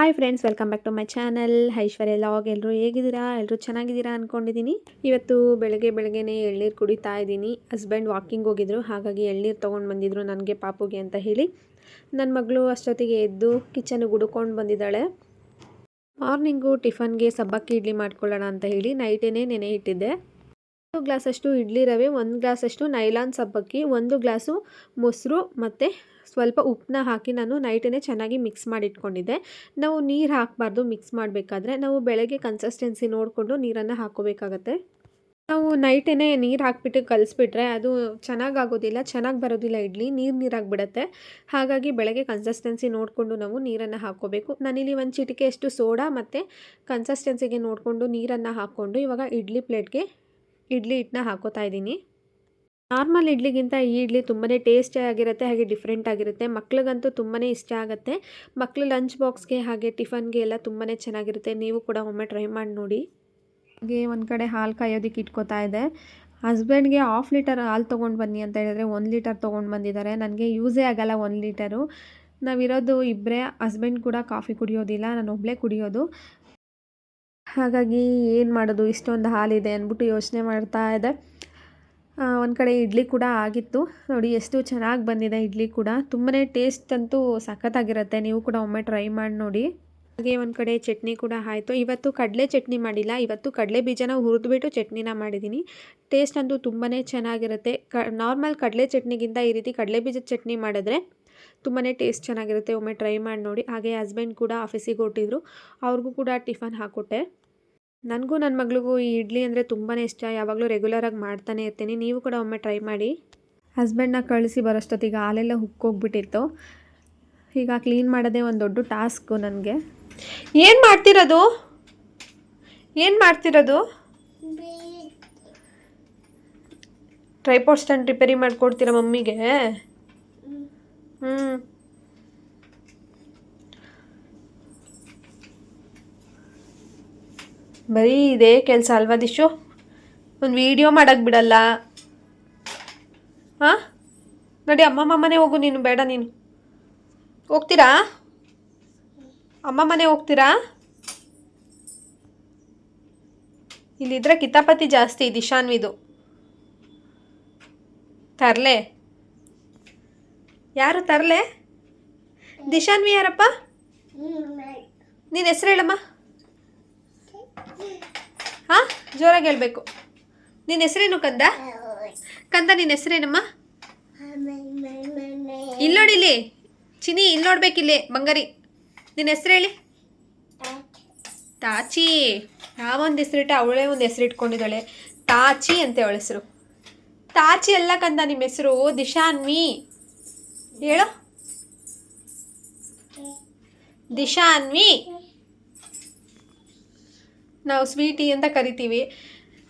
Hi friends, welcome back to my channel Aishwarya log. ಎಲ್ಲರೂ ಹೇಗಿದ್ದೀರಾ? ಎಲ್ಲರೂ ಚೆನ್ನಾಗಿದ್ದೀರಾ ಅಂದ್ಕೊಂಡಿದ್ದೀನಿ. ಇವತ್ತು ಬೆಳಗ್ಗೆನೇ ಎಳ್ನೀರು ಕುಡಿತಾ ಇದ್ದೀನಿ. ಹಸ್ಬೆಂಡ್ ವಾಕಿಂಗ್ ಹೋಗಿದ್ರು, ಹಾಗಾಗಿ ಎಳ್ನೀರು ತೊಗೊಂಡು ಬಂದಿದ್ರು ನನಗೆ ಪಾಪುಗೆ ಅಂತ ಹೇಳಿ. ನನ್ನ ಮಗಳು ಅಷ್ಟೊತ್ತಿಗೆ ಎದ್ದು ಕಿಚನ್ಗೆ ಹುಡುಕೊಂಡು ಬಂದಿದ್ದಾಳೆ. ಮಾರ್ನಿಂಗು ಟಿಫನ್ಗೆ ಸಬ್ಬಕ್ಕಿ ಇಡ್ಲಿ ಮಾಡ್ಕೊಳ್ಳೋಣ ಅಂತ ಹೇಳಿ ನೈಟೇನೆ ನೆನೆ ಇಟ್ಟಿದ್ದೆ. 1 ಗ್ಲಾಸಷ್ಟು ಇಡ್ಲಿ ರವೆ, 1 ಗ್ಲಾಸಷ್ಟು ನೈಲಾನ್ ಸಬ್ಬಕ್ಕಿ, 1 ಗ್ಲಾಸು ಮೊಸರು ಮತ್ತು ಸ್ವಲ್ಪ ಉಪ್ಪನ್ನ ಹಾಕಿ ನಾನು ನೈಟೇ ಚೆನ್ನಾಗಿ ಮಿಕ್ಸ್ ಮಾಡಿ ಇಟ್ಕೊಂಡಿದ್ದೆ. ನಾವು ನೀರು ಹಾಕಬಾರ್ದು ಮಿಕ್ಸ್ ಮಾಡಬೇಕಾದ್ರೆ. ನಾವು ಬೆಳಗ್ಗೆ ಕನ್ಸಿಸ್ಟೆನ್ಸಿ ನೋಡಿಕೊಂಡು ನೀರನ್ನು ಹಾಕೋಬೇಕಾಗತ್ತೆ. ನಾವು ನೈಟೇ ನೀರು ಹಾಕಿಬಿಟ್ಟು ಕಲಿಸ್ಬಿಟ್ರೆ ಅದು ಚೆನ್ನಾಗಾಗೋದಿಲ್ಲ, ಚೆನ್ನಾಗಿ ಬರೋದಿಲ್ಲ, ಇಡ್ಲಿ ನೀರಾಗಿಬಿಡುತ್ತೆ. ಹಾಗಾಗಿ ಬೆಳಗ್ಗೆ ಕನ್ಸಿಸ್ಟೆನ್ಸಿ ನೋಡಿಕೊಂಡು ನಾವು ನೀರನ್ನು ಹಾಕ್ಕೋಬೇಕು. ನಾನಿಲ್ಲಿ 1 ಚಿಟಿಕೆಯಷ್ಟು ಸೋಡಾ ಮತ್ತು ಕನ್ಸಿಸ್ಟೆನ್ಸಿಗೆ ನೋಡಿಕೊಂಡು ನೀರನ್ನು ಹಾಕ್ಕೊಂಡು ಇವಾಗ ಇಡ್ಲಿ ಪ್ಲೇಟ್ಗೆ ಇಡ್ಲಿ ಹಿಟ್ಟನ್ನ ಹಾಕೋತಾ ಇದ್ದೀನಿ. ನಾರ್ಮಲ್ ಇಡ್ಲಿಗಿಂತ ಈ ಇಡ್ಲಿ ತುಂಬಾ ಟೇಸ್ಟಿಯಾಗಿರುತ್ತೆ, ಹಾಗೆ ಡಿಫ್ರೆಂಟ್ ಆಗಿರುತ್ತೆ. ಮಕ್ಳಿಗಂತೂ ತುಂಬಾ ಇಷ್ಟ ಆಗುತ್ತೆ. ಮಕ್ಕಳು ಲಂಚ್ ಬಾಕ್ಸ್ಗೆ ಹಾಗೆ ಟಿಫನ್ಗೆ ಎಲ್ಲ ತುಂಬಾ ಚೆನ್ನಾಗಿರುತ್ತೆ. ನೀವು ಕೂಡ ಒಮ್ಮೆ ಟ್ರೈ ಮಾಡಿ ನೋಡಿ. ಹಾಗೆ ಒಂದು ಕಡೆ ಹಾಲು ಕಾಯೋದಕ್ಕೆ ಇಟ್ಕೋತಾ ಇದೆ. ಹಸ್ಬೆಂಡ್ಗೆ 1/2 ಲೀಟರ್ ಹಾಲು ತೊಗೊಂಡು ಬನ್ನಿ ಅಂತ ಹೇಳಿದ್ರೆ 1 ಲೀಟರ್ ತೊಗೊಂಡು ಬಂದಿದ್ದಾರೆ. ನನಗೆ ಯೂಸೇ ಆಗಲ್ಲ 1 ಲೀಟರು. ನಾವಿರೋದು ಇಬ್ಬರೇ. ಹಸ್ಬೆಂಡ್ ಕೂಡ ಕಾಫಿ ಕುಡಿಯೋದಿಲ್ಲ, ನಾನು ಒಬ್ಬಳೇ ಕುಡಿಯೋದು. ಹಾಗಾಗಿ ಏನು ಮಾಡೋದು, ಇಷ್ಟೊಂದು ಹಾಲಿದೆ ಅಂದ್ಬಿಟ್ಟು ಯೋಚನೆ ಮಾಡ್ತಾ ಇದೆ. ಒಂದು ಕಡೆ ಇಡ್ಲಿ ಕೂಡ ಆಗಿತ್ತು. ನೋಡಿ ಎಷ್ಟು ಚೆನ್ನಾಗಿ ಬಂದಿದೆ ಇಡ್ಲಿ ಕೂಡ. ತುಂಬಾ ಟೇಸ್ಟ್ ಅಂತೂ ಸಖತ್ತಾಗಿರುತ್ತೆ. ನೀವು ಕೂಡ ಒಮ್ಮೆ ಟ್ರೈ ಮಾಡಿ ನೋಡಿ. ಹಾಗೆ ಒಂದು ಕಡೆ ಚಟ್ನಿ ಕೂಡ ಆಯಿತು. ಇವತ್ತು ಕಡಲೆ ಚಟ್ನಿ ಮಾಡಿಲ್ಲ, ಇವತ್ತು ಕಡಲೆ ಬೀಜನ ಹುರಿದ್ಬಿಟ್ಟು ಚಟ್ನಿನ ಮಾಡಿದ್ದೀನಿ. ಟೇಸ್ಟ್ ಅಂತೂ ತುಂಬಾ ಚೆನ್ನಾಗಿರುತ್ತೆ. ನಾರ್ಮಲ್ ಕಡಲೆ ಚಟ್ನಿಗಿಂತ ಈ ರೀತಿ ಕಡಲೆ ಬೀಜದ ಚಟ್ನಿ ಮಾಡಿದ್ರೆ ತುಂಬಾ ಟೇಸ್ಟ್ ಚೆನ್ನಾಗಿರುತ್ತೆ. ಒಮ್ಮೆ ಟ್ರೈ ಮಾಡಿ ನೋಡಿ. ಹಾಗೆ ಹಸ್ಬೆಂಡ್ ಕೂಡ ಆಫೀಸಿಗೆ ಹೊರಟಿದ್ರು, ಅವ್ರಿಗೂ ಕೂಡ ಟಿಫನ್ ಹಾಕ್ಕೊಟ್ಟೆ. ನನಗೂ ನನ್ನ ಮಗಳಿಗೂ ಈ ಇಡ್ಲಿ ಅಂದರೆ ತುಂಬಾ ಇಷ್ಟ. ಯಾವಾಗಲೂ ರೆಗ್ಯುಲರಾಗಿ ಮಾಡ್ತಾನೆ ಇರ್ತೀನಿ. ನೀವು ಕೂಡ ಒಮ್ಮೆ ಟ್ರೈ ಮಾಡಿ. ಹಸ್ಬೆಂಡ್ನ ಕಳಿಸಿ ಬರೋಷ್ಟೊತ್ತಿಗೆ ಹಾಲೆಲ್ಲ ಉಕ್ಕೋಗ್ಬಿಟ್ಟಿತ್ತು. ಈಗ ಕ್ಲೀನ್ ಮಾಡೋದೇ ಒಂದು ದೊಡ್ಡ ಟಾಸ್ಕು ನನಗೆ. ಏನು ಮಾಡ್ತಿರೋದು? ಟ್ರೈಪಾಡ್ ಸ್ಟ್ಯಾಂಡ್ ರಿಪೇರಿ ಮಾಡಿಕೊಡ್ತೀರಾ ಮಮ್ಮಿಗೆ? ಬರೀ ಇದೇ ಕೆಲಸ ಅಲ್ವಾ ದಿಶು? ಒಂದು ವಿಡಿಯೋ ಮಾಡೋಕ್ಕೆ ಬಿಡಲ್ಲ. ಹಾಂ, ನೋಡಿ ಅಮ್ಮ ಮನೆ ಹೋಗು ನೀನು. ಬೇಡ, ನೀನು ಹೋಗ್ತೀರಾ? ಅಮ್ಮ ಮನೆ ಹೋಗ್ತೀರಾ? ಇಲ್ಲಿದ್ರೆ ಕಿತಾಪತಿ ಜಾಸ್ತಿ ದಿಶಾನ್ವಿದು. ತರಲೆ? ಯಾರು ತರಲೆ? ದಿಶಾನ್ವಿ ಯಾರಪ್ಪ? ನೀನು ಹೆಸರು ಹೇಳಮ್ಮ. ಹಾಂ, ಜೋರಾಗಿ ಹೇಳಬೇಕು. ನಿನ್ನ ಹೆಸರೇನು ಕಂದ? ನಿನ್ನ ಹೆಸರೇನಮ್ಮ? ಇಲ್ಲಿ ನೋಡಿ, ಇಲ್ಲಿ ಚಿನಿ, ಇಲ್ಲಿ ನೋಡ್ಬೇಕಿಲ್ಲಿ ಬಂಗಾರಿ. ನಿನ್ನ ಹೆಸರು ಹೇಳಿ. ತಾಚಿ. ಯಾವೊಂದು ಹೆಸರಿಟ್ಟ ಅವಳೇ ಒಂದು ಹೆಸರು ಇಟ್ಕೊಂಡಿದ್ದಾಳೆ. ತಾಚಿ ಅಂತೆ ಅವಳ ಹೆಸರು. ತಾಚಿ ಅಲ್ಲ ಕಂದ ನಿಮ್ಮ ಹೆಸರು, ದಿಶಾನ್ವಿ. ಹೇಳು, ದಿಶಾನ್ವಿ. ನಾವು ಸ್ವೀಟಿ ಅಂತ ಕರಿತೀವಿ,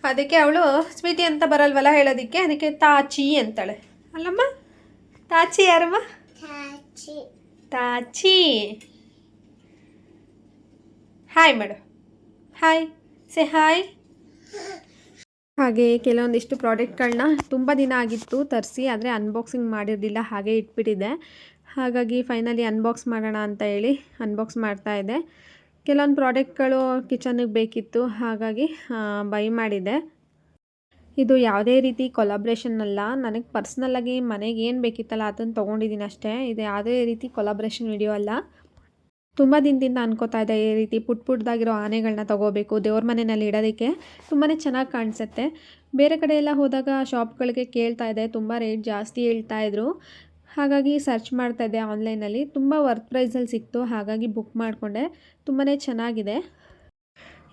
ಅದಕ್ಕೆ ಅವಳು ಸ್ವೀಟಿ ಅಂತ ಬರಲ್ವಲ್ಲ ಹೇಳೋದಕ್ಕೆ, ಅದಕ್ಕೆ ತಾಚಿ ಅಂತಾಳೆ. ಅಲ್ಲಮ್ಮ? ತಾಚಿ ಯಾರಮ್ಮ? ತಾಚಿ. ಹಾಯ್ ಮಾಡು. Hi, say hi. ಹಾಗೆ ಕೆಲವೊಂದಿಷ್ಟು ಪ್ರಾಡಕ್ಟ್ಗಳನ್ನ ತುಂಬ ದಿನ ಆಗಿತ್ತು ತರಿಸಿ, ಆದರೆ ಅನ್ಬಾಕ್ಸಿಂಗ್ ಮಾಡಿರಲಿಲ್ಲ, ಹಾಗೆ ಇಟ್ಬಿಟ್ಟಿದ್ದೆ. ಹಾಗಾಗಿ ಫೈನಲಿ ಅನ್ಬಾಕ್ಸ್ ಮಾಡೋಣ ಅಂತ ಹೇಳಿ ಅನ್ಬಾಕ್ಸ್ ಮಾಡ್ತಾಯಿದ್ದೆ. ಕೆಲವೊಂದು ಪ್ರಾಡಕ್ಟ್ಗಳು ಕಿಚನ್ನಿಗೆ ಬೇಕಿತ್ತು, ಹಾಗಾಗಿ ಬೈ ಮಾಡಿದ್ದೆ. ಇದು ಯಾವುದೇ ರೀತಿ ಕೊಲಾಬ್ರೇಷನ್ ಅಲ್ಲ, ನನಗೆ ಪರ್ಸ್ನಲ್ಲಾಗಿ ಮನೆಗೆ ಏನು ಬೇಕಿತ್ತಲ್ಲ ಅದನ್ನು ತೊಗೊಂಡಿದ್ದೀನಿ ಅಷ್ಟೇ. ಇದು ಯಾವುದೇ ರೀತಿ ಕೊಲಾಬ್ರೇಷನ್ ವಿಡಿಯೋ ಅಲ್ಲ. ತುಂಬ ದಿನದಿಂದ ಅನ್ಕೋತಾ ಇದ್ದೆ ಈ ರೀತಿ ಪುಟ್ಟದಾಗಿರೋ ಆನೆಗಳನ್ನ ತೊಗೋಬೇಕು, ದೇವ್ರ ಮನೆಯಲ್ಲಿ ಇಡೋದಕ್ಕೆ ತುಂಬಾ ಚೆನ್ನಾಗಿ ಕಾಣಿಸುತ್ತೆ. ಬೇರೆ ಕಡೆ ಎಲ್ಲ ಹೋದಾಗ ಶಾಪ್ಗಳಿಗೆ ಕೇಳ್ತಾ ಇದ್ದೆ, ತುಂಬ ರೇಟ್ ಜಾಸ್ತಿ ಹೇಳ್ತಾಯಿದ್ರು. ಹಾಗಾಗಿ ಸರ್ಚ್ ಮಾಡ್ತಾಯಿದ್ದೆ ಆನ್ಲೈನಲ್ಲಿ, ತುಂಬ ವರ್ತ್ ಪ್ರೈಸಲ್ಲಿ ಸಿಕ್ತು, ಹಾಗಾಗಿ ಬುಕ್ ಮಾಡಿಕೊಂಡೆ. ತುಂಬಾ ಚೆನ್ನಾಗಿದೆ.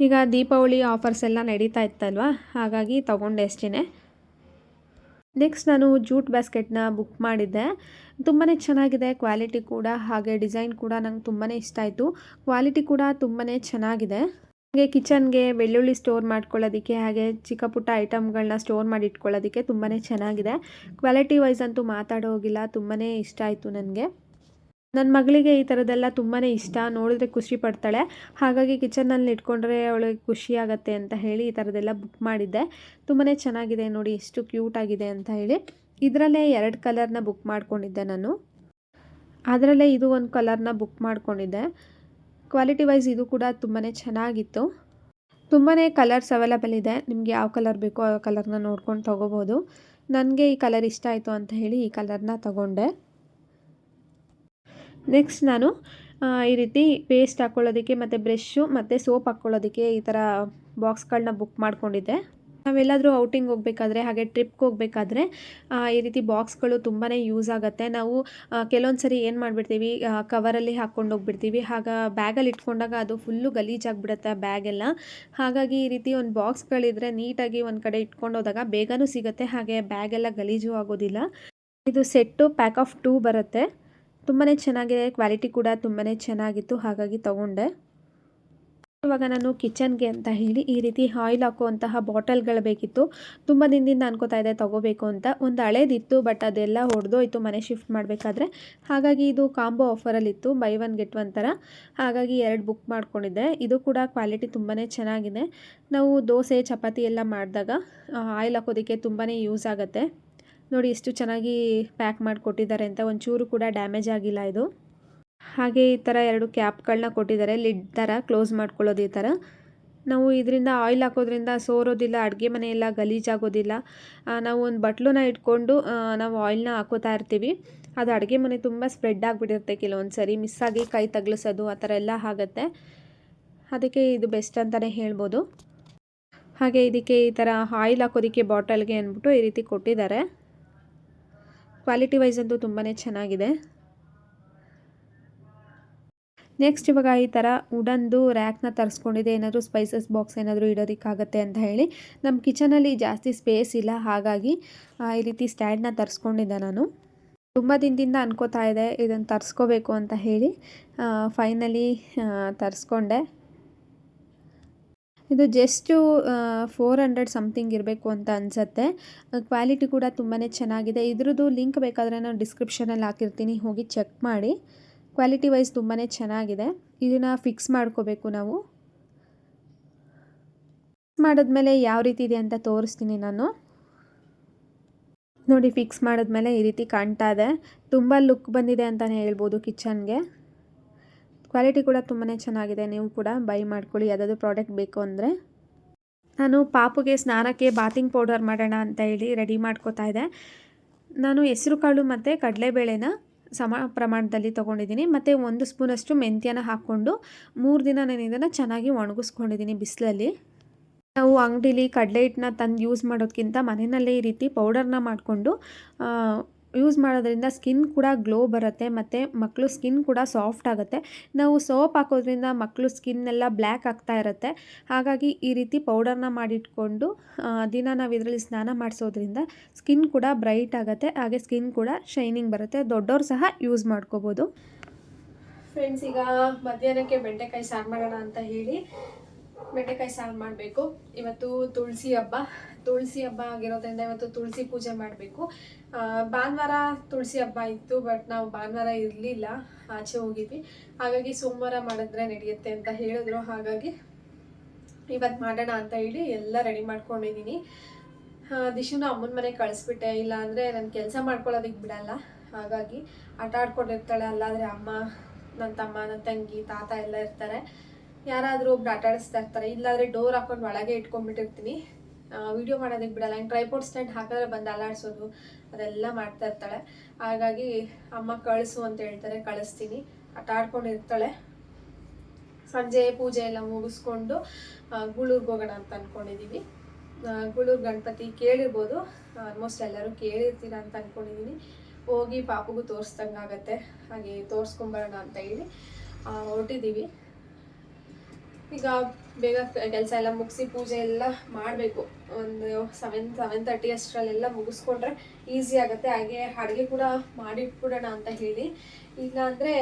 ಈಗ ದೀಪಾವಳಿ ಆಫರ್ಸ್ ಎಲ್ಲ ನಡೀತಾ ಇತ್ತಲ್ವ, ಹಾಗಾಗಿ ತೊಗೊಂಡೆ ಅಷ್ಟೇ. ನೆಕ್ಸ್ಟ್ ನಾನು ಜೂಟ್ ಬ್ಯಾಸ್ಕೆಟ್ನ ಬುಕ್ ಮಾಡಿದ್ದೆ. ತುಂಬಾ ಚೆನ್ನಾಗಿದೆ, ಕ್ವಾಲಿಟಿ ಕೂಡ ಹಾಗೆ ಡಿಸೈನ್ ಕೂಡ ನಂಗೆ ತುಂಬಾ ಇಷ್ಟ ಆಯಿತು. ಕ್ವಾಲಿಟಿ ಕೂಡ ತುಂಬಾ ಚೆನ್ನಾಗಿದೆ. ಹಾಗೆ ಕಿಚನ್ಗೆ ಬೆಳ್ಳುಳ್ಳಿ ಸ್ಟೋರ್ ಮಾಡ್ಕೊಳ್ಳೋದಕ್ಕೆ, ಹಾಗೆ ಚಿಕ್ಕ ಪುಟ್ಟ ಐಟಮ್ಗಳನ್ನ ಸ್ಟೋರ್ ಮಾಡಿ ಇಟ್ಕೊಳ್ಳೋದಕ್ಕೆ ತುಂಬಾ ಚೆನ್ನಾಗಿದೆ. ಕ್ವಾಲಿಟಿ ವೈಸ್ ಅಂತೂ ಮಾತಾಡೋ ಹೋಗಿಲ್ಲ, ತುಂಬಾ ಇಷ್ಟ ಆಯಿತು ನನಗೆ. ನನ್ನ ಮಗಳಿಗೆ ಈ ಥರದ್ದೆಲ್ಲ ತುಂಬಾ ಇಷ್ಟ, ನೋಡಿದ್ರೆ ಖುಷಿ ಪಡ್ತಾಳೆ. ಹಾಗಾಗಿ ಕಿಚನ್ನಲ್ಲಿ ಇಟ್ಕೊಂಡ್ರೆ ಅವಳಿಗೆ ಖುಷಿ ಆಗುತ್ತೆ ಅಂತ ಹೇಳಿ ಈ ಥರದ್ದೆಲ್ಲ ಬುಕ್ ಮಾಡಿದ್ದೆ. ತುಂಬಾ ಚೆನ್ನಾಗಿದೆ ನೋಡಿ, ಎಷ್ಟು ಕ್ಯೂಟ್ ಆಗಿದೆ ಅಂತ ಹೇಳಿ. ಇದರಲ್ಲೇ 2 ಕಲರ್ನ ಬುಕ್ ಮಾಡ್ಕೊಂಡಿದ್ದೆ ನಾನು. ಅದರಲ್ಲೇ ಇದು ಒಂದು ಕಲರ್ನ ಬುಕ್ ಮಾಡ್ಕೊಂಡಿದ್ದೆ. ಕ್ವಾಲಿಟಿ ವೈಸ್ ಇದು ಕೂಡ ತುಂಬಾ ಚೆನ್ನಾಗಿತ್ತು. ತುಂಬಾ ಕಲರ್ಸ್ ಅವೈಲಬಲ್ ಇದೆ. ನಿಮಗೆ ಯಾವ ಕಲರ್ ಬೇಕೋ ಆ ಕಲರ್ನ ನೋಡ್ಕೊಂಡು ತೊಗೋಬೋದು. ನನಗೆ ಈ ಕಲರ್ ಇಷ್ಟ ಆಯಿತು ಅಂತ ಹೇಳಿ ಈ ಕಲರ್ನ ತಗೊಂಡೆ. ನೆಕ್ಸ್ಟ್ ನಾನು ಈ ರೀತಿ ಪೇಸ್ಟ್ ಹಾಕ್ಕೊಳ್ಳೋದಕ್ಕೆ ಮತ್ತು ಬ್ರಷ್ಷು ಮತ್ತು ಸೋಪ್ ಹಾಕ್ಕೊಳ್ಳೋದಕ್ಕೆ ಈ ಥರ ಬಾಕ್ಸ್ಗಳನ್ನ ಬುಕ್ ಮಾಡ್ಕೊಂಡಿದ್ದೆ. ನಾವೆಲ್ಲಾದರೂ ಔಟಿಂಗ್ ಹೋಗಬೇಕಾದ್ರೆ ಹಾಗೆ ಟ್ರಿಪ್ಗೆ ಹೋಗಬೇಕಾದ್ರೆ ಈ ರೀತಿ ಬಾಕ್ಸ್ಗಳು ತುಂಬಾ ಯೂಸ್ ಆಗುತ್ತೆ. ನಾವು ಕೆಲವೊಂದು ಸರಿ ಏನು ಮಾಡಿಬಿಡ್ತೀವಿ, ಕವರಲ್ಲಿ ಹಾಕ್ಕೊಂಡು ಹೋಗ್ಬಿಡ್ತೀವಿ. ಆಗ ಬ್ಯಾಗಲ್ಲಿ ಇಟ್ಕೊಂಡಾಗ ಅದು ಫುಲ್ಲು ಗಲೀಜಾಗಿಬಿಡುತ್ತೆ ಆ ಬ್ಯಾಗೆಲ್ಲ. ಹಾಗಾಗಿ ಈ ರೀತಿ ಒಂದು ಬಾಕ್ಸ್ಗಳಿದ್ರೆ ನೀಟಾಗಿ ಒಂದು ಕಡೆ ಇಟ್ಕೊಂಡು ಹೋದಾಗ ಬೇಗನೂ ಸಿಗುತ್ತೆ, ಹಾಗೆ ಬ್ಯಾಗೆಲ್ಲ ಗಲೀಜು ಆಗೋದಿಲ್ಲ. ಇದು ಸೆಟ್ಟು ಪ್ಯಾಕ್ ಆಫ್ 2 ಬರುತ್ತೆ. ತುಂಬಾ ಚೆನ್ನಾಗಿದೆ, ಕ್ವಾಲಿಟಿ ಕೂಡ ತುಂಬಾ ಚೆನ್ನಾಗಿತ್ತು, ಹಾಗಾಗಿ ತೊಗೊಂಡೆ. ಇವಾಗ ನಾನು ಕಿಚನ್ಗೆ ಅಂತ ಹೇಳಿ ಈ ರೀತಿ ಆಯಿಲ್ ಹಾಕುವಂತಹ ಬಾಟಲ್ಗಳು ಬೇಕಿತ್ತು. ತುಂಬ ದಿನದಿಂದ ಅನ್ಕೋತಾ ಇದೆ ತೊಗೋಬೇಕು ಅಂತ. ಒಂದು ಹಳೇದಿತ್ತು, ಬಟ್ ಅದೆಲ್ಲ ಹೊಡೆದೋಯ್ತು ಮನೆ ಶಿಫ್ಟ್ ಮಾಡಬೇಕಾದ್ರೆ. ಹಾಗಾಗಿ ಇದು ಕಾಂಬೋ ಆಫರಲ್ಲಿತ್ತು, ಬೈ 1 ಗೆಟ್ 1 ಥರ. ಹಾಗಾಗಿ 2 ಬುಕ್ ಮಾಡ್ಕೊಂಡಿದ್ದೆ. ಇದು ಕೂಡ ಕ್ವಾಲಿಟಿ ತುಂಬಾ ಚೆನ್ನಾಗಿದೆ. ನಾವು ದೋಸೆ ಚಪಾತಿ ಎಲ್ಲ ಮಾಡಿದಾಗ ಆಯಿಲ್ ಹಾಕೋದಕ್ಕೆ ತುಂಬಾ ಯೂಸ್ ಆಗುತ್ತೆ. ನೋಡಿ ಎಷ್ಟು ಚೆನ್ನಾಗಿ ಪ್ಯಾಕ್ ಮಾಡಿಕೊಟ್ಟಿದ್ದಾರೆ ಅಂತ, ಒಂಚೂರು ಕೂಡ ಡ್ಯಾಮೇಜ್ ಆಗಿಲ್ಲ ಇದು. ಹಾಗೆ ಈ ಥರ 2 ಕ್ಯಾಪ್ಗಳನ್ನ ಕೊಟ್ಟಿದ್ದಾರೆ, ಲಿಡ್ ಥರ ಕ್ಲೋಸ್ ಮಾಡ್ಕೊಳ್ಳೋದು. ಈ ಥರ ನಾವು ಇದರಿಂದ ಆಯಿಲ್ ಹಾಕೋದ್ರಿಂದ ಸೋರೋದಿಲ್ಲ, ಅಡುಗೆ ಮನೆಯೆಲ್ಲ ಗಲೀಜಾಗೋದಿಲ್ಲ. ನಾವು ಒಂದು ಬಟ್ಲನ್ನ ಇಟ್ಕೊಂಡು ನಾವು ಆಯಿಲ್ನ ಹಾಕೋತಾ ಇರ್ತೀವಿ, ಅದು ಅಡುಗೆ ಮನೆ ತುಂಬ ಸ್ಪ್ರೆಡ್ ಆಗಿಬಿಟ್ಟಿರುತ್ತೆ. ಕೆಲವೊಂದು ಸರಿ ಮಿಸ್ಸಾಗಿ ಕೈ ತಗ್ಲಿಸೋದು ಆ ಥರ ಎಲ್ಲ ಆಗುತ್ತೆ. ಅದಕ್ಕೆ ಇದು ಬೆಸ್ಟ್ ಅಂತಲೇ ಹೇಳ್ಬೋದು. ಹಾಗೆ ಇದಕ್ಕೆ ಈ ಥರ ಆಯಿಲ್ ಹಾಕೋದಕ್ಕೆ ಬಾಟಲ್ಗೆ ಅಂದ್ಬಿಟ್ಟು ಈ ರೀತಿ ಕೊಟ್ಟಿದ್ದಾರೆ. ಕ್ವಾಲಿಟಿ ವೈಸ್ ಅಂತೂ ತುಂಬಾ ಚೆನ್ನಾಗಿದೆ. ನೆಕ್ಸ್ಟ್ ಇವಾಗ ಈ ಥರ ವುಡನ್ದು ರ್ಯಾಕ್ನ ತರಿಸ್ಕೊಂಡಿದ್ದೆ, ಏನಾದರೂ ಸ್ಪೈಸಸ್ ಬಾಕ್ಸ್ ಏನಾದರೂ ಇಡೋದಕ್ಕಾಗತ್ತೆ ಅಂತ ಹೇಳಿ. ನಮ್ಮ ಕಿಚನಲ್ಲಿ ಜಾಸ್ತಿ ಸ್ಪೇಸ್ ಇಲ್ಲ, ಹಾಗಾಗಿ ಈ ರೀತಿ ಸ್ಟ್ಯಾಂಡ್ನ ತರಿಸ್ಕೊಂಡಿದ್ದೆ ನಾನು. ತುಂಬ ದಿನದಿಂದ ಅನ್ಕೋತಾ ಇದೆ ಇದನ್ನು ತರಿಸ್ಕೋಬೇಕು ಅಂತ ಹೇಳಿ. ಫೈನಲಿ ತರಿಸ್ಕೊಂಡೆ. ಇದು ಜಸ್ಟು 400 ಸಮಥಿಂಗ್ ಇರಬೇಕು ಅಂತ ಅನಿಸುತ್ತೆ. ಕ್ವಾಲಿಟಿ ಕೂಡ ತುಂಬಾ ಚೆನ್ನಾಗಿದೆ. ಇದ್ರದ್ದು ಲಿಂಕ್ ಬೇಕಾದರೆ ನಾನು ಡಿಸ್ಕ್ರಿಪ್ಷನಲ್ಲಿ ಹಾಕಿರ್ತೀನಿ, ಹೋಗಿ ಚೆಕ್ ಮಾಡಿ. ಕ್ವಾಲಿಟಿ ವೈಸ್ ತುಂಬಾ ಚೆನ್ನಾಗಿದೆ. ಇದನ್ನು ಫಿಕ್ಸ್ ಮಾಡ್ಕೋಬೇಕು ನಾವು. ಫಿಕ್ಸ್ ಮಾಡಿದ್ಮೇಲೆ ಯಾವ ರೀತಿ ಇದೆ ಅಂತ ತೋರಿಸ್ತೀನಿ ನಾನು. ನೋಡಿ, ಫಿಕ್ಸ್ ಮಾಡಿದ್ಮೇಲೆ ಈ ರೀತಿ ಕಾಣ್ತಾ ಇದೆ. ತುಂಬ ಲುಕ್ ಬಂದಿದೆ ಅಂತಲೇ ಹೇಳ್ಬೋದು ಕಿಚನ್ಗೆ. ಕ್ವಾಲಿಟಿ ಕೂಡ ತುಂಬಾ ಚೆನ್ನಾಗಿದೆ. ನೀವು ಕೂಡ ಬೈ ಮಾಡ್ಕೊಳ್ಳಿ ಯಾವುದಾದ್ರು ಪ್ರಾಡಕ್ಟ್ ಬೇಕು ಅಂದರೆ. ನಾನು ಪಾಪುಗೆ ಸ್ನಾನಕ್ಕೆ ಬಾತಿಂಗ್ ಪೌಡರ್ ಮಾಡೋಣ ಅಂತ ಹೇಳಿ ರೆಡಿ ಮಾಡ್ಕೋತಾ ಇದ್ದೆ. ನಾನು ಹೆಸರು ಕಾಳು ಮತ್ತು ಕಡಲೆಬೇಳೆನ ಸಮ ಪ್ರಮಾಣದಲ್ಲಿ ತೊಗೊಂಡಿದ್ದೀನಿ, ಮತ್ತು 1 ಸ್ಪೂನಷ್ಟು ಮೆಂತ್ಯನ ಹಾಕ್ಕೊಂಡು 3 ದಿನ ನಾನು ಇದನ್ನು ಚೆನ್ನಾಗಿ ಒಣಗಿಸ್ಕೊಂಡಿದ್ದೀನಿ ಬಿಸಿಲಲ್ಲಿ. ನಾವು ಅಂಗಡಿಲಿ ಕಡಲೆ ಹಿಟ್ಟನ್ನ ತಂದು ಯೂಸ್ ಮಾಡೋದಕ್ಕಿಂತ ಮನೆಯಲ್ಲೇ ಈ ರೀತಿ ಪೌಡರ್ನ ಮಾಡಿಕೊಂಡು ಯೂಸ್ ಮಾಡೋದ್ರಿಂದ ಸ್ಕಿನ್ ಕೂಡ ಗ್ಲೋ ಬರುತ್ತೆ, ಮತ್ತು ಮಕ್ಕಳು ಸ್ಕಿನ್ ಕೂಡ ಸಾಫ್ಟ್ ಆಗುತ್ತೆ. ನಾವು ಸೋಪ್ ಹಾಕೋದ್ರಿಂದ ಮಕ್ಕಳು ಸ್ಕಿನ್ನೆಲ್ಲ ಬ್ಲ್ಯಾಕ್ ಆಗ್ತಾ ಇರುತ್ತೆ. ಹಾಗಾಗಿ ಈ ರೀತಿ ಪೌಡರ್ನ ಮಾಡಿಟ್ಕೊಂಡು ದಿನ ನಾವು ಇದರಲ್ಲಿ ಸ್ನಾನ ಮಾಡಿಸೋದ್ರಿಂದ ಸ್ಕಿನ್ ಕೂಡ ಬ್ರೈಟ್ ಆಗುತ್ತೆ, ಹಾಗೆ ಸ್ಕಿನ್ ಕೂಡ ಶೈನಿಂಗ್ ಬರುತ್ತೆ. ದೊಡ್ಡವ್ರು ಸಹ ಯೂಸ್ ಮಾಡ್ಕೋಬೋದು. ಫ್ರೆಂಡ್ಸ್, ಈಗ ಮಧ್ಯಾಹ್ನಕ್ಕೆ ಬೆಂಡೆಕಾಯಿ ಸಾರು ಮಾಡೋಣ ಅಂತ ಹೇಳಿ ಬೆಂಡೆಕಾಯಿ ಸಾರು ಮಾಡಬೇಕು. ಇವತ್ತು ತುಳಸಿ ಹಬ್ಬ ಆಗಿರೋದ್ರಿಂದ ಇವತ್ತು ತುಳಸಿ ಪೂಜೆ ಮಾಡಬೇಕು. ಭಾನುವಾರ ತುಳಸಿ ಹಬ್ಬ ಇತ್ತು, ಬಟ್ ನಾವು ಭಾನುವಾರ ಇರಲಿಲ್ಲ, ಆಚೆ ಹೋಗಿದ್ವಿ. ಹಾಗಾಗಿ ಸೋಮವಾರ ಮಾಡಿದ್ರೆ ನಡೆಯುತ್ತೆ ಅಂತ ಹೇಳಿದ್ರು. ಹಾಗಾಗಿ ಇವತ್ತು ಮಾಡೋಣ ಅಂತ ಹೇಳಿ ಎಲ್ಲ ರೆಡಿ ಮಾಡ್ಕೊಂಡಿದ್ದೀನಿ. ದಿಶುನ ಅಮ್ಮನ ಮನೆಗೆ ಕಳಿಸ್ಬಿಟ್ಟೆ, ಇಲ್ಲ ಅಂದರೆ ನಾನು ಕೆಲಸ ಮಾಡ್ಕೊಳ್ಳೋದಕ್ಕೆ ಬಿಡಲ್ಲ. ಹಾಗಾಗಿ ಆಟ ಆಡ್ಕೊಂಡಿರ್ತಾಳೆ. ಅಲ್ಲಾದರೆ ಅಮ್ಮ, ನನ್ನ ತಮ್ಮ, ನನ್ನ ತಂಗಿ, ತಾತ ಎಲ್ಲ ಇರ್ತಾರೆ. ಯಾರಾದರೂ ಒಬ್ರು ಆಟ ಆಡಿಸ್ತಾ ಇರ್ತಾರೆ. ಇಲ್ಲಾಂದರೆ ಡೋರ್ ಹಾಕೊಂಡು ಒಳಗೆ ಇಟ್ಕೊಂಡ್ಬಿಟ್ಟಿರ್ತೀನಿ. ವಿಡಿಯೋ ಮಾಡೋದಕ್ಕೆ ಬಿಡಲ್ಲ. ಇನ್ನು ಟ್ರೈಪೋಡ್ ಸ್ಟ್ಯಾಂಡ್ ಹಾಕಿದ್ರೆ ಬಂದು ಅಲ್ಲಾಡಿಸೋದು ಅದೆಲ್ಲ ಮಾಡ್ತಾ ಇರ್ತಾಳೆ. ಹಾಗಾಗಿ ಅಮ್ಮ ಕಳಿಸು ಅಂತ ಹೇಳ್ತಾರೆ, ಕಳಿಸ್ತೀನಿ. ಆಟ ಆಡ್ಕೊಂಡಿರ್ತಾಳೆ. ಸಂಜೆ ಪೂಜೆ ಎಲ್ಲ ಮುಗಿಸ್ಕೊಂಡು ಗೂಳೂರಿಗೆ ಹೋಗೋಣ ಅಂತ ಅಂದ್ಕೊಂಡಿದ್ದೀವಿ. ಗೂಳೂರು ಗಣಪತಿ ಕೇಳಿರ್ಬೋದು, ಆಲ್ಮೋಸ್ಟ್ ಎಲ್ಲರೂ ಕೇಳಿರ್ತೀರ ಅಂತ ಅಂದ್ಕೊಂಡಿದ್ದೀನಿ. ಹೋಗಿ ಪಾಪುಗೂ ತೋರಿಸ್ದಂಗಾಗತ್ತೆ, ಹಾಗೆ ತೋರಿಸ್ಕೊಂಬರೋಣ ಅಂತ ಹೇಳಿ ಹೊರಟಿದ್ದೀವಿ. ಈಗ ಬೇಗ ಕೆಲಸ ಎಲ್ಲ ಮುಗಿಸಿ ಪೂಜೆ ಎಲ್ಲ ಮಾಡಬೇಕು. ಒಂದು 7:30 ಅಷ್ಟರಲ್ಲೆಲ್ಲ ಮುಗಿಸ್ಕೊಂಡ್ರೆ ಈಸಿ ಆಗುತ್ತೆ. ಹಾಗೆ ಅಡುಗೆ ಕೂಡ ಮಾಡಿಟ್ಬಿಡೋಣ ಅಂತ ಹೇಳಿ. ಇಲ್ಲ ಅಂದರೆ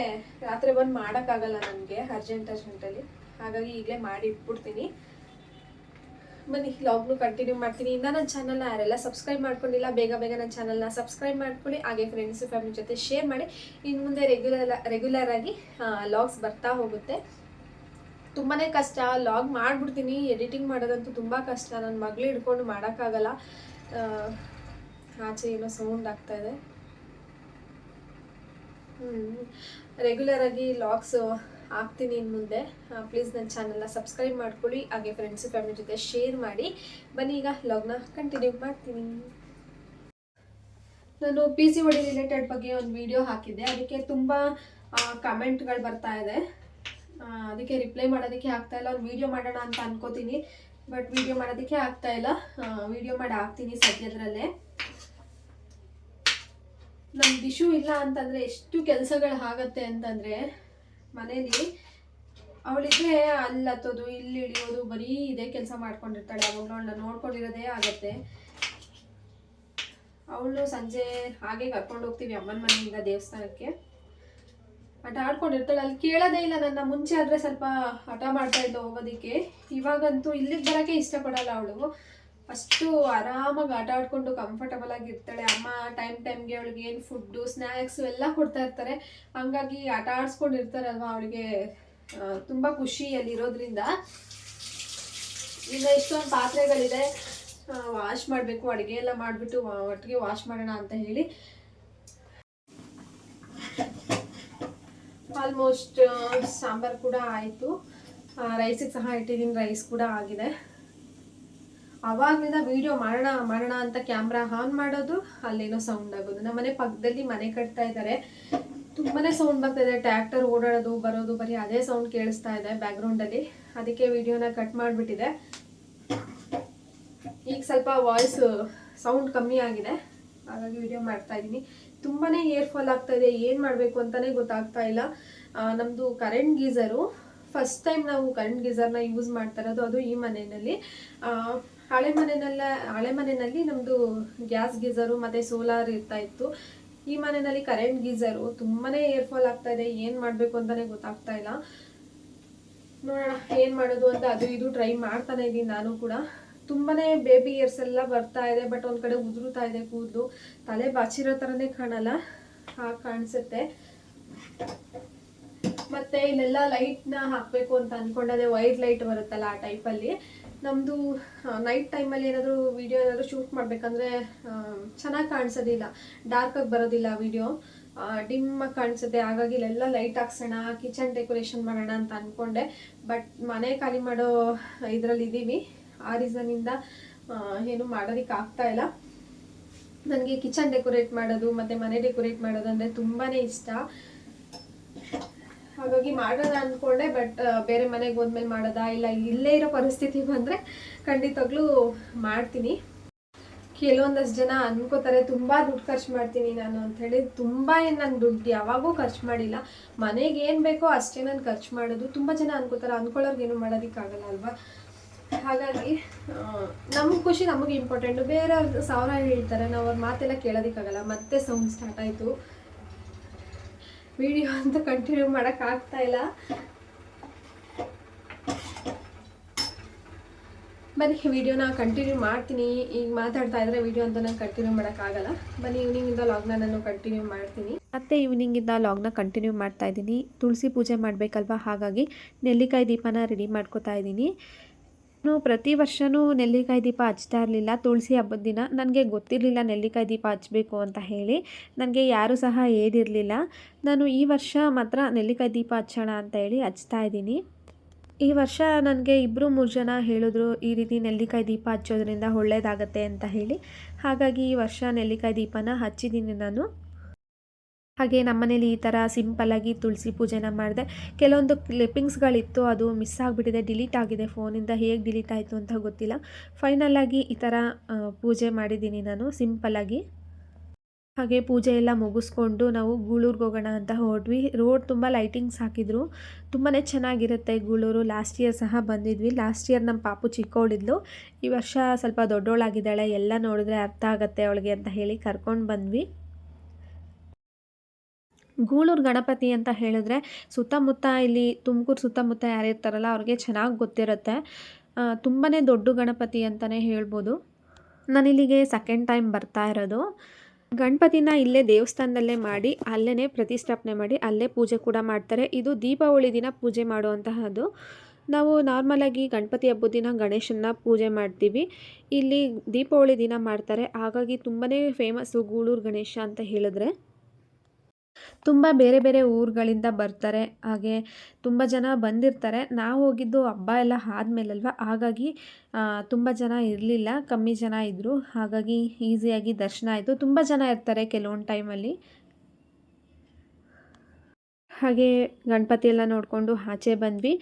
ರಾತ್ರಿ ಬಂದು ಮಾಡೋಕ್ಕಾಗಲ್ಲ ನನಗೆ, ಅರ್ಜೆಂಟಲ್ಲಿ. ಹಾಗಾಗಿ ಈಗಲೇ ಮಾಡಿ ಇಟ್ಬಿಡ್ತೀನಿ. ಬನ್ನಿ, ಲಾಗ್ನು ಕಂಟಿನ್ಯೂ ಮಾಡ್ತೀನಿ. ಇನ್ನು ನನ್ನ ಚಾನಲ್ನ ಯಾರೆಲ್ಲ ಸಬ್ಸ್ಕ್ರೈಬ್ ಮಾಡ್ಕೊಂಡಿಲ್ಲ, ಬೇಗ ನನ್ನ ಚಾನಲ್ನ ಸಬ್ಸ್ಕ್ರೈಬ್ ಮಾಡ್ಕೊಳ್ಳಿ. ಹಾಗೆ ಫ್ರೆಂಡ್ಸು ಫ್ಯಾಮಿಲಿ ಜೊತೆ ಶೇರ್ ಮಾಡಿ. ಇನ್ನು ಮುಂದೆ ರೆಗ್ಯುಲರ್ ಆಗಿ ಲಾಗ್ಸ್ ಬರ್ತಾ ಹೋಗುತ್ತೆ. ತುಂಬಾ ಕಷ್ಟ. ಲಾಗ್ ಮಾಡಿಬಿಡ್ತೀನಿ, ಎಡಿಟಿಂಗ್ ಮಾಡೋದಂತೂ ತುಂಬ ಕಷ್ಟ. ನನ್ನ ಮಗಳು ಹಿಡ್ಕೊಂಡು ಮಾಡೋಕ್ಕಾಗಲ್ಲ. ಆಚೆ ಏನೋ ಸೌಂಡ್ ಆಗ್ತಾಯಿದೆ. ರೆಗ್ಯುಲರಾಗಿ ಲಾಗ್ಸು ಆಗ್ತೀನಿ ಇನ್ನು ಮುಂದೆ. ಪ್ಲೀಸ್ ನನ್ನ ಚಾನಲ್ನ ಸಬ್ಸ್ಕ್ರೈಬ್ ಮಾಡ್ಕೊಳ್ಳಿ, ಹಾಗೆ ಫ್ರೆಂಡ್ಸ್ ಫ್ಯಾಮಿಲಿ ಜೊತೆ ಶೇರ್ ಮಾಡಿ. ಬನ್ನಿ ಈಗ ವ್ಲಾಗ್ನ ಕಂಟಿನ್ಯೂ ಮಾಡ್ತೀನಿ. ನಾನು PCOD ರಿಲೇಟೆಡ್ ಬಗ್ಗೆ ಒಂದು ವಿಡಿಯೋ ಹಾಕಿದ್ದೆ, ಅದಕ್ಕೆ ತುಂಬ ಕಮೆಂಟ್ಗಳು ಬರ್ತಾ ಇದೆ. ಅದಕ್ಕೆ ರಿಪ್ಲೈ ಮಾಡೋದಕ್ಕೆ ಆಗ್ತಾಯಿಲ್ಲ. ಒಂದು ವಿಡಿಯೋ ಮಾಡೋಣ ಅಂತ ಅನ್ಕೋತೀನಿ, ಬಟ್ ವಿಡಿಯೋ ಮಾಡೋದಕ್ಕೆ ಆಗ್ತಾಯಿಲ್ಲ. ವಿಡಿಯೋ ಮಾಡಿ ಹಾಕ್ತೀನಿ ಸದ್ಯದರಲ್ಲೇ. ನಮ್ಮ ದಿಶು ಇಲ್ಲ ಅಂತಂದರೆ ಎಷ್ಟು ಕೆಲಸಗಳು ಆಗತ್ತೆ ಅಂತಂದರೆ, ಮನೇಲಿ ಅವಳಿಗೆ ಅಲ್ಲಿ ಹತ್ತೋದು ಇಲ್ಲಿ ಇಳಿಯೋದು ಬರೀ ಇದೇ ಕೆಲಸ ಮಾಡ್ಕೊಂಡಿರ್ತಾಳೆ. ಅವಾಗಲೂ ಅವಳನ್ನ ನೋಡ್ಕೊಂಡಿರೋದೇ ಆಗತ್ತೆ. ಅವಳು ಸಂಜೆ ಹಾಗೆ ಕರ್ಕೊಂಡು ಹೋಗ್ತೀವಿ ಅಮ್ಮನ ಮನೆಯಿಂದ ದೇವಸ್ಥಾನಕ್ಕೆ. ಆಟ ಆಡ್ಕೊಂಡಿರ್ತಾಳೆ, ಅಲ್ಲಿ ಕೇಳೋದೇ ಇಲ್ಲ ನನ್ನ. ಮುಂಚೆ ಆದರೆ ಸ್ವಲ್ಪ ಹಠ ಮಾಡ್ತಾ ಇದ್ಲು ಹೋಗೋದಕ್ಕೆ, ಇವಾಗಂತೂ ಇಲ್ಲಿಗೆ ಬರೋಕ್ಕೆ ಇಷ್ಟಪಡಲ್ಲ ಅವಳು. ಅಷ್ಟು ಆರಾಮಾಗಿ ಆಟ ಆಡ್ಕೊಂಡು ಕಂಫರ್ಟಬಲ್ ಆಗಿರ್ತಾಳೆ. ಅಮ್ಮ ಟೈಮ್ಗೆ ಅವಳಿಗೆ ಏನು ಫುಡ್ಡು ಸ್ನ್ಯಾಕ್ಸು ಎಲ್ಲ ಕೊಡ್ತಾ ಇರ್ತಾರೆ. ಹಂಗಾಗಿ ಆಟ ಆಡಿಸ್ಕೊಂಡಿರ್ತಾರಲ್ವ, ಅವಳಿಗೆ ತುಂಬ ಖುಷಿ ಅಲ್ಲಿರೋದ್ರಿಂದ. ಈಗ ಇಷ್ಟೊಂದು ಪಾತ್ರೆಗಳಿದೆ, ವಾಶ್ ಮಾಡಬೇಕು. ಅಡುಗೆ ಎಲ್ಲ ಮಾಡಿಬಿಟ್ಟು ಒಟ್ಟಿಗೆ ವಾಶ್ ಮಾಡೋಣ ಅಂತ ಹೇಳಿ ಆಲ್ಮೋಸ್ಟ್ ಸಾಂಬಾರು ಕೂಡ ಆಯಿತು. ರೈಸಿಗೆ ಸಹ ಇಟ್ಟಿದ್ದೀನಿ, ರೈಸ್ ಕೂಡ ಆಗಿದೆ. ಆವಾಗಲಿಂದ ವಿಡಿಯೋ ಮಾಡೋಣ ಅಂತ ಕ್ಯಾಮ್ರಾ ಆನ್ ಮಾಡೋದು, ಅಲ್ಲೇನೋ ಸೌಂಡ್ ಆಗೋದು. ನಮ್ಮ ಮನೆ ಪಕ್ಕದಲ್ಲಿ ಮನೆ ಕಟ್ತಾ ಇದ್ದಾರೆ, ತುಂಬಾ ಸೌಂಡ್ ಬರ್ತಾ ಇದೆ. ಟ್ರ್ಯಾಕ್ಟರ್ ಓಡಾಡೋದು ಬರೋದು ಬರೀ ಅದೇ ಸೌಂಡ್ ಕೇಳಿಸ್ತಾ ಇದೆ ಬ್ಯಾಕ್ಗ್ರೌಂಡಲ್ಲಿ. ಅದಕ್ಕೆ ವಿಡಿಯೋನ ಕಟ್ ಮಾಡಿಬಿಟ್ಟಿದೆ. ಈಗ ಸ್ವಲ್ಪ ವಾಯ್ಸ್ ಸೌಂಡ್ ಕಮ್ಮಿ ಆಗಿದೆ, ಹಾಗಾಗಿ ವಿಡಿಯೋ ಮಾಡ್ತಾ ಇದ್ದೀನಿ. ತುಂಬಾ ಏರ್ ಫಾಲ್ ಆಗ್ತಾ ಇದೆ, ಏನು ಮಾಡಬೇಕು ಅಂತಲೇ ಗೊತ್ತಾಗ್ತಾ ಇಲ್ಲ. ನಮ್ಮದು ಕರೆಂಟ್ ಗೀಝರು ಫಸ್ಟ್ ಟೈಮ್ ನಾವು ಕರೆಂಟ್ ಗೀಝರ್ನ ಯೂಸ್ ಮಾಡ್ತಾ ಇರೋದು, ಅದು ಈ ಮನೆಯಲ್ಲಿ. ಹಳೆ ಮನೆಯಲ್ಲಿ ನಮ್ಮದು ಗ್ಯಾಸ್ ಗೀಝರು ಮತ್ತು ಸೋಲಾರ್ ಇರ್ತಾ ಇತ್ತು. ಈ ಮನೆಯಲ್ಲಿ ಕರೆಂಟ್ ಗೀಝರು. ತುಂಬಾ ಏರ್ ಫಾಲ್ ಆಗ್ತಾ ಇದೆ, ಏನು ಮಾಡಬೇಕು ಅಂತಲೇ ಗೊತ್ತಾಗ್ತಾ ಇಲ್ಲ. ನೋಡೋಣ ಏನು ಮಾಡೋದು ಅಂತ ಅದು ಇದು ಟ್ರೈ ಮಾಡ್ತಾನೆ ಇದ್ದೀನಿ ನಾನು ಕೂಡ. ತುಂಬಾ ಬೇಬಿ ಇಯರ್ಸ್ ಎಲ್ಲ ಬರ್ತಾ ಇದೆ, ಬಟ್ ಒಂದು ಕಡೆ ಉದುರುತ್ತಾ ಇದೆ ಕೂದಲು. ತಲೆ ಬಾಚಿರೋ ಥರನೇ ಕಾಣಲ್ಲ, ಹಾಗೆ ಕಾಣಿಸುತ್ತೆ. ಮತ್ತು ಇಲ್ಲೆಲ್ಲ ಲೈಟ್ನ ಹಾಕಬೇಕು ಅಂತ ಅಂದ್ಕೊಂಡದೆ, ವೈಟ್ ಲೈಟ್ ಬರುತ್ತಲ್ಲ ಆ ಟೈಪಲ್ಲಿ. ನಮ್ಮದು ನೈಟ್ ಟೈಮಲ್ಲಿ ಏನಾದರೂ ವಿಡಿಯೋ ಏನಾದರೂ ಶೂಟ್ ಮಾಡಬೇಕಂದ್ರೆ ಚೆನ್ನಾಗಿ ಕಾಣಿಸೋದಿಲ್ಲ, ಡಾರ್ಕಾಗಿ ಬರೋದಿಲ್ಲ ವಿಡಿಯೋ, ಡಿಮ್ಮಾಗಿ ಕಾಣಿಸುತ್ತೆ. ಹಾಗಾಗಿ ಇಲ್ಲೆಲ್ಲ ಲೈಟ್ ಹಾಕ್ಸೋಣ, ಕಿಚನ್ ಡೆಕೋರೇಷನ್ ಮಾಡೋಣ ಅಂತ ಅಂದ್ಕೊಂಡೆ. ಬಟ್ ಮನೆ ಖಾಲಿ ಮಾಡೋ ಇದರಲ್ಲಿ ಇದ್ದೀವಿ. ಆ ರೀಸನಿಂದ ಏನು ಮಾಡೋದಕ್ಕೆ ಆಗ್ತಾ ಇಲ್ಲ. ನನಗೆ ಕಿಚನ್ ಡೆಕೋರೇಟ್ ಮಾಡೋದು ಮತ್ತು ಮನೆ ಡೆಕೋರೇಟ್ ಮಾಡೋದು ಅಂದರೆ ತುಂಬಾ ಇಷ್ಟ. ಹಾಗಾಗಿ ಮಾಡೋಣ ಅಂದ್ಕೊಂಡೆ, ಬಟ್ ಬೇರೆ ಮನೆಗೆ ಹೋದ್ಮೇಲೆ ಮಾಡೋದಾ ಇಲ್ಲ ಇಲ್ಲೇ ಇರೋ ಪರಿಸ್ಥಿತಿ ಬಂದರೆ ಖಂಡಿತವಾಗ್ಲೂ ಮಾಡ್ತೀನಿ. ಕೆಲವೊಂದಷ್ಟು ಜನ ಅನ್ಕೋತಾರೆ ತುಂಬ ದುಡ್ಡು ಖರ್ಚು ಮಾಡ್ತೀನಿ ನಾನು ಅಂಥೇಳಿ. ತುಂಬ ಏನು ನಾನು ದುಡ್ಡು ಯಾವಾಗೂ ಖರ್ಚು ಮಾಡಿಲ್ಲ. ಮನೆಗೆ ಏನು ಬೇಕೋ ಅಷ್ಟೇ ನಾನು ಖರ್ಚು ಮಾಡೋದು. ತುಂಬ ಜನ ಅನ್ಕೋತಾರೆ, ಅಂದ್ಕೊಳ್ಳೋರ್ಗೇನು ಮಾಡೋದಕ್ಕಾಗಲ್ಲ ಅಲ್ವಾ. ಹಾಗಾಗಿ ನಮ್ಮ ಖುಷಿ ನಮಗೆ ಇಂಪಾರ್ಟೆಂಟು. ಬೇರೆಯವ್ರು ಸಾವಿರ ಹೇಳ್ತಾರೆ, ನಾವು ಅವ್ರ ಮಾತೆಲ್ಲ ಕೇಳೋದಕ್ಕಾಗಲ್ಲ. ಮತ್ತೆ ಸೌಂಡ್ ಸ್ಟಾರ್ಟ್ ಆಯಿತು. ವಿಡಿಯೋ ಅಂತ ಕಂಟಿನ್ಯೂ ಮಾಡೋಕ್ಕಾಗ್ತಾ ಇಲ್ಲ. ಬನ್ನಿ ವಿಡಿಯೋನ ಕಂಟಿನ್ಯೂ ಮಾಡ್ತೀನಿ. ಈಗ ಮಾತಾಡ್ತಾ ಇದ್ರೆ ವಿಡಿಯೋ ಅಂತ ನಾನು ಕಂಟಿನ್ಯೂ ಮಾಡೋಕ್ಕಾಗಲ್ಲ. ಬನ್ನಿ ಈವ್ನಿಂಗಿಂದ ಲಾಗ್ನ ನಾನು ಕಂಟಿನ್ಯೂ ಮಾಡ್ತೀನಿ. ಮತ್ತೆ ಈವ್ನಿಂಗಿಂದ ಲಾಗ್ನ ಕಂಟಿನ್ಯೂ ಮಾಡ್ತಾ ಇದ್ದೀನಿ. ತುಳಸಿ ಪೂಜೆ ಮಾಡಬೇಕಲ್ವ, ಹಾಗಾಗಿ ನೆಲ್ಲಿಕಾಯಿ ದೀಪನ ರೆಡಿ ಮಾಡ್ಕೋತಾ ಇದ್ದೀನಿ. ನಾನು ಪ್ರತಿ ವರ್ಷವೂ ನೆಲ್ಲಿಕಾಯಿ ದೀಪ ಹಚ್ತಾ ಇರಲಿಲ್ಲ. ತುಳಸಿ ಹಬ್ಬದ ದಿನ ನನಗೆ ಗೊತ್ತಿರಲಿಲ್ಲ ನೆಲ್ಲಿಕಾಯಿ ದೀಪ ಹಚ್ಚಬೇಕು ಅಂತ ಹೇಳಿ. ನನಗೆ ಯಾರೂ ಸಹ ಹೇಳಿರಲಿಲ್ಲ. ನಾನು ಈ ವರ್ಷ ಮಾತ್ರ ನೆಲ್ಲಿಕಾಯಿ ದೀಪ ಹಚ್ಚೋಣ ಅಂತ ಹೇಳಿ ಹಚ್ತಾ ಇದ್ದೀನಿ. ಈ ವರ್ಷ ನನಗೆ 2-3 ಜನ ಹೇಳಿದ್ರು, ಈ ರೀತಿ ನೆಲ್ಲಿಕಾಯಿ ದೀಪ ಹಚ್ಚೋದ್ರಿಂದ ಒಳ್ಳೆಯದಾಗತ್ತೆ ಅಂತ ಹೇಳಿ. ಹಾಗಾಗಿ ಈ ವರ್ಷ ನೆಲ್ಲಿಕಾಯಿ ದೀಪನ ಹಚ್ಚಿದ್ದೀನಿ ನಾನು. ಹಾಗೆ ನಮ್ಮನೇಲಿ ಈ ಥರ ಸಿಂಪಲ್ಲಾಗಿ ತುಳಸಿ ಪೂಜೆನ ಮಾಡಿದೆ. ಕೆಲವೊಂದು ಕ್ಲಿಪ್ಪಿಂಗ್ಸ್ಗಳಿತ್ತು, ಅದು ಮಿಸ್ ಆಗಿಬಿಟ್ಟಿದೆ, ಡಿಲೀಟ್ ಆಗಿದೆ ಫೋನಿಂದ. ಹೇಗೆ ಡಿಲೀಟ್ ಆಯಿತು ಅಂತ ಗೊತ್ತಿಲ್ಲ. ಫೈನಲಾಗಿ ಈ ಥರ ಪೂಜೆ ಮಾಡಿದ್ದೀನಿ ನಾನು ಸಿಂಪಲ್ಲಾಗಿ. ಹಾಗೆ ಪೂಜೆ ಎಲ್ಲ ಮುಗಿಸ್ಕೊಂಡು ನಾವು ಗೂಳೂರಿಗೆ ಹೋಗೋಣ ಅಂತ ಹೊರಟ್ವಿ. ರೋಡ್ ತುಂಬ ಲೈಟಿಂಗ್ಸ್ ಹಾಕಿದ್ರು, ತುಂಬಾ ಚೆನ್ನಾಗಿರುತ್ತೆ ಗೂಳೂರು. ಲಾಸ್ಟ್ ಇಯರ್ ಸಹ ಬಂದಿದ್ವಿ. ಲಾಸ್ಟ್ ಇಯರ್ ನಮ್ಮ ಪಾಪು ಚಿಕ್ಕವಳಿದ್ಲು, ಈ ವರ್ಷ ಸ್ವಲ್ಪ ದೊಡ್ಡವಳಾಗಿದ್ದಾಳೆ. ಎಲ್ಲ ನೋಡಿದ್ರೆ ಅರ್ಥ ಆಗುತ್ತೆ ಅವಳಿಗೆ ಅಂತ ಹೇಳಿ ಕರ್ಕೊಂಡು ಬಂದ್ವಿ. ಗೂಳೂರು ಗಣಪತಿ ಅಂತ ಹೇಳಿದ್ರೆ ಸುತ್ತಮುತ್ತ ಇಲ್ಲಿ ತುಮಕೂರು ಸುತ್ತಮುತ್ತ ಯಾರಿರ್ತಾರಲ್ಲ ಅವ್ರಿಗೆ ಚೆನ್ನಾಗಿ ಗೊತ್ತಿರುತ್ತೆ. ತುಂಬಾ ದೊಡ್ಡ ಗಣಪತಿ ಅಂತಲೇ ಹೇಳ್ಬೋದು. ನಾನಿಲ್ಲಿಗೆ ಸೆಕೆಂಡ್ ಟೈಮ್ ಬರ್ತಾ ಇರೋದು. ಗಣಪತಿನ ಇಲ್ಲೇ ದೇವಸ್ಥಾನದಲ್ಲೇ ಮಾಡಿ ಅಲ್ಲೇ ಪ್ರತಿಷ್ಠಾಪನೆ ಮಾಡಿ ಅಲ್ಲೇ ಪೂಜೆ ಕೂಡ ಮಾಡ್ತಾರೆ. ಇದು ದೀಪಾವಳಿ ದಿನ ಪೂಜೆ ಮಾಡುವಂತಹದ್ದು. ನಾವು ನಾರ್ಮಲಾಗಿ ಗಣಪತಿ ಹಬ್ಬದ ದಿನ ಗಣೇಶನ್ನ ಪೂಜೆ ಮಾಡ್ತೀವಿ, ಇಲ್ಲಿ ದೀಪಾವಳಿ ದಿನ ಮಾಡ್ತಾರೆ. ಹಾಗಾಗಿ ತುಂಬಾ ಫೇಮಸ್ಸು ಗೂಳೂರು ಗಣೇಶ ಅಂತ ಹೇಳಿದ್ರೆ. ತುಂಬ ಬೇರೆ ಬೇರೆ ಊರುಗಳಿಂದ ಬರ್ತಾರೆ. ಹಾಗೆ ತುಂಬ ಜನ ಬಂದಿರ್ತಾರೆ. ನಾವು ಹೋಗಿದ್ದು ಹಬ್ಬ ಎಲ್ಲ ಆದಮೇಲಲ್ವ, ಹಾಗಾಗಿ ತುಂಬ ಜನ ಇರಲಿಲ್ಲ, ಕಮ್ಮಿ ಜನ ಇದ್ದರು. ಹಾಗಾಗಿ ಈಸಿಯಾಗಿ ದರ್ಶನ ಆಯಿತು. ತುಂಬ ಜನ ಇರ್ತಾರೆ ಕೆಲವೊಂದು ಟೈಮಲ್ಲಿ. ಹಾಗೆ ಗಣಪತಿ ಎಲ್ಲ ನೋಡಿಕೊಂಡು ಆಚೆ ಬಂದ್ವಿ.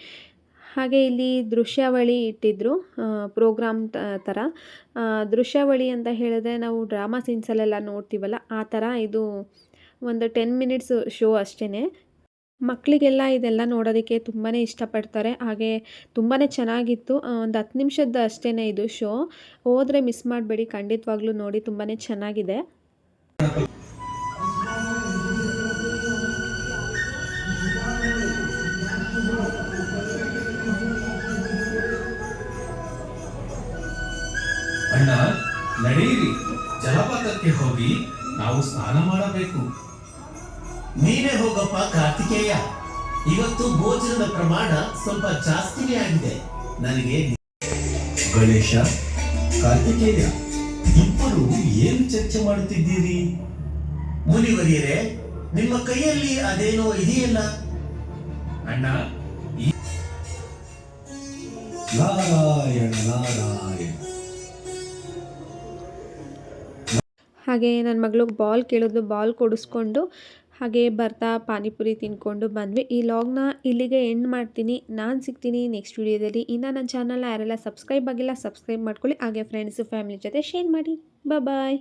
ಹಾಗೆ ಇಲ್ಲಿ ದೃಶ್ಯಾವಳಿ ಇಟ್ಟಿದ್ದರು, ಪ್ರೋಗ್ರಾಮ್ ಥರ. ದೃಶ್ಯಾವಳಿ ಅಂತ ಹೇಳಿದ್ರೆ ನಾವು ಡ್ರಾಮಾ ಸೀನ್ಸಲ್ಲೆಲ್ಲ ನೋಡ್ತೀವಲ್ಲ, ಆ ಥರ ಇದು ಒಂದು 10 ಮಿನಿಟ್ಸು ಶೋ ಅಷ್ಟೇ. ಮಕ್ಕಳಿಗೆಲ್ಲ ಇದೆಲ್ಲ ನೋಡೋದಕ್ಕೆ ತುಂಬಾ ಇಷ್ಟಪಡ್ತಾರೆ. ಹಾಗೆ ತುಂಬಾ ಚೆನ್ನಾಗಿತ್ತು. ಒಂದು 10 ನಿಮಿಷದ್ದು ಅಷ್ಟೇ ಇದು ಶೋ. ಹೋದರೆ ಮಿಸ್ ಮಾಡಬೇಡಿ, ಖಂಡಿತವಾಗ್ಲೂ ನೋಡಿ, ತುಂಬಾ ಚೆನ್ನಾಗಿದೆ. ಅಣ್ಣ, ನಡೆಯಿರಿ, ಜಲಪಾತಕ್ಕೆ ಹೋಗಿ ನಾವು ಸ್ನಾನ ಮಾಡಬೇಕು. ನೀನೇ ಹೋಗಪ್ಪ ಕಾರ್ತಿಕೇಯ. ಇವತ್ತು ಭೋಜನದ ಪ್ರಮಾಣ ಸ್ವಲ್ಪ ಜಾಸ್ತಿನೇ ಆಗಿದೆ. ನನಗೆ ಗಣೇಶ, ಕಾರ್ತಿಕೇಯ ಇಬ್ಬರು ಏನು ಚರ್ಚೆ ಮಾಡುತ್ತಿದ್ದೀರಿ? ಮುನಿವರಿಯರೇ, ನಿಮ್ಮ ಕೈಯಲ್ಲಿ ಅದೇನೋ ಇದೆಯಲ್ಲ. ಅಣ್ಣ, ನಾರಾಯಣ ನಾರಾಯಣ. ಹಾಗೆ ನನ್ನ ಮಗಳಿಗೆ ಬಾಲ್ ಕೇಳಿದ್ಲು, ಬಾಲ್ ಕೊಡಿಸ್ಕೊಂಡು ಹಾಗೆ ಬರ್ತಾ ಪಾನಿಪುರಿ ತಿಂದ್ಕೊಂಡು ಬಂದ್ವಿ. ಈ ಲಾಗ್ನ ಇಲ್ಲಿಗೆ ಎಂಡ್ ಮಾಡ್ತೀನಿ. ನಾನು ಸಿಗ್ತೀನಿ ನೆಕ್ಸ್ಟ್ ವೀಡಿಯೋದಲ್ಲಿ. ಇನ್ನು ನನ್ನ ಚಾನಲ್ನ ಯಾರೆಲ್ಲ ಸಬ್ಸ್ಕ್ರೈಬ್ ಆಗಿಲ್ಲ, ಸಬ್ಸ್ಕ್ರೈಬ್ ಮಾಡ್ಕೊಳ್ಳಿ. ಹಾಗೆ ಫ್ರೆಂಡ್ಸು ಫ್ಯಾಮಿಲಿ ಜೊತೆ ಶೇರ್ ಮಾಡಿ. ಬಾಯ್.